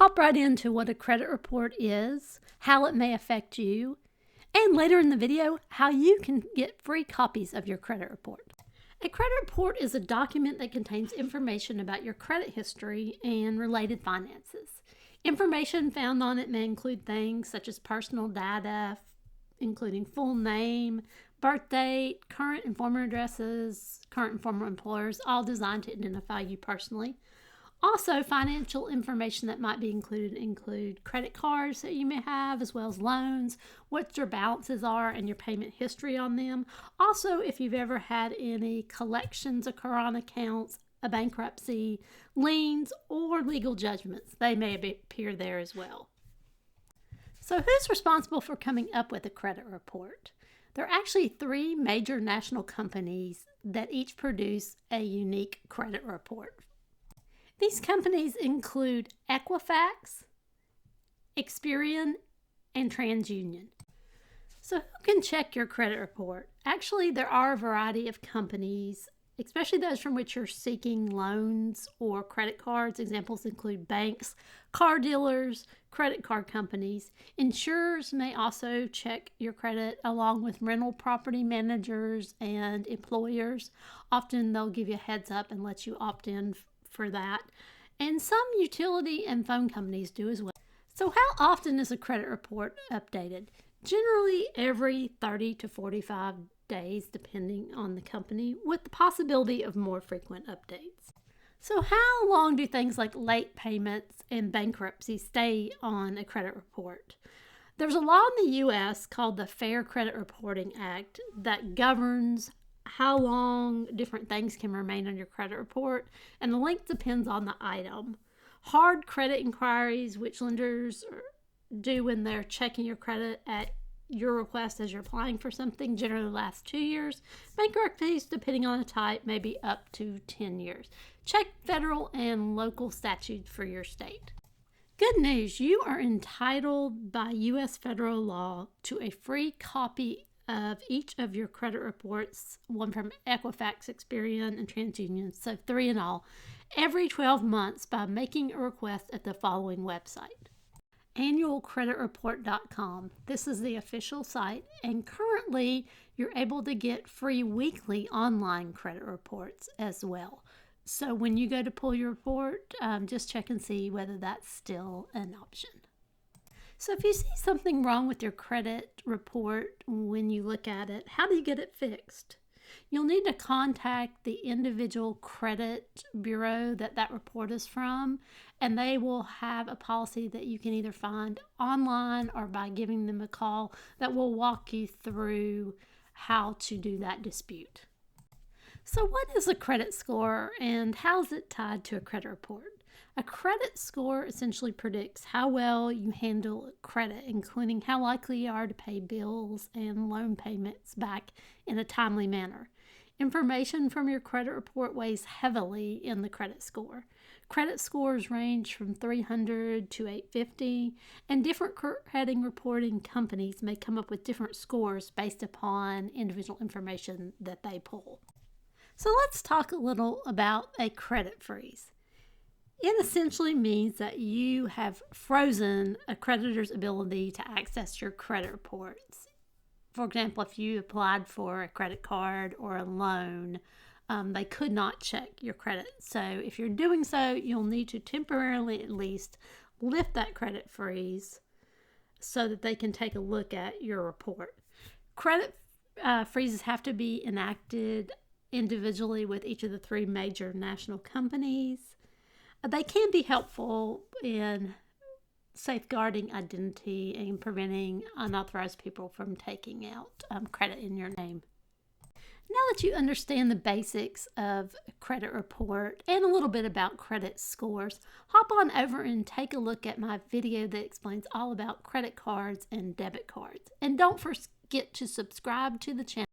hop right into what a credit report is, how it may affect you, and later in the video, how you can get free copies of your credit report. A credit report is a document that contains information about your credit history and related finances. Information found on it may include things such as personal data, including full name, birth date, current and former addresses, current and former employers, all designed to identify you personally. Also, financial information that might be include credit cards that you may have, as well as loans, what your balances are, and your payment history on them. Also, if you've ever had any collections occur on accounts, a bankruptcy, liens, or legal judgments, they may appear there as well. So who's responsible for coming up with a credit report? There are actually 3 major national companies that each produce a unique credit report. These companies include Equifax, Experian, and TransUnion. So who can check your credit report? Actually, there are a variety of companies, especially those from which you're seeking loans or credit cards. Examples include banks, car dealers, credit card companies. Insurers may also check your credit along with rental property managers and employers. Often they'll give you a heads up and let you opt in for that. And some utility and phone companies do as well. So how often is a credit report updated? Generally every 30 to 45 days, depending on the company, with the possibility of more frequent updates. So how long do things like late payments and bankruptcy stay on a credit report? There's a law in the U.S. called the Fair Credit Reporting Act that governs how long different things can remain on your credit report, and the length depends on the item. Hard credit inquiries, which lenders do when they're checking your credit at your request as you're applying for something, generally last 2 years. Bankruptcies, depending on the type, may be up to 10 years. Check federal and local statutes for your state. Good news, you are entitled by U.S. federal law to a free copy of each of your credit reports, one from Equifax, Experian, and TransUnion, so 3 in all, every 12 months by making a request at the following website: annualcreditreport.com. This is the official site, and currently you're able to get free weekly online credit reports as well. So when you go to pull your report, just check and see whether that's still an option. So if you see something wrong with your credit report when you look at it, how do you get it fixed? You'll need to contact the individual credit bureau that report is from, and they will have a policy that you can either find online or by giving them a call that will walk you through how to do that dispute. So what is a credit score and how is it tied to a credit report? A credit score essentially predicts how well you handle credit, including how likely you are to pay bills and loan payments back in a timely manner. Information from your credit report weighs heavily in the credit score. Credit scores range from 300 to 850, and different credit reporting companies may come up with different scores based upon individual information that they pull. So let's talk a little about a credit freeze. It essentially means that you have frozen a creditor's ability to access your credit reports. For example, if you applied for a credit card or a loan, they could not check your credit. So if you're doing so, you'll need to temporarily at least lift that credit freeze so that they can take a look at your report. Credit freezes have to be enacted individually with each of the 3 major national companies. They can be helpful in safeguarding identity and preventing unauthorized people from taking out credit in your name. Now that you understand the basics of a credit report and a little bit about credit scores, hop on over and take a look at my video that explains all about credit cards and debit cards. And don't forget to subscribe to the channel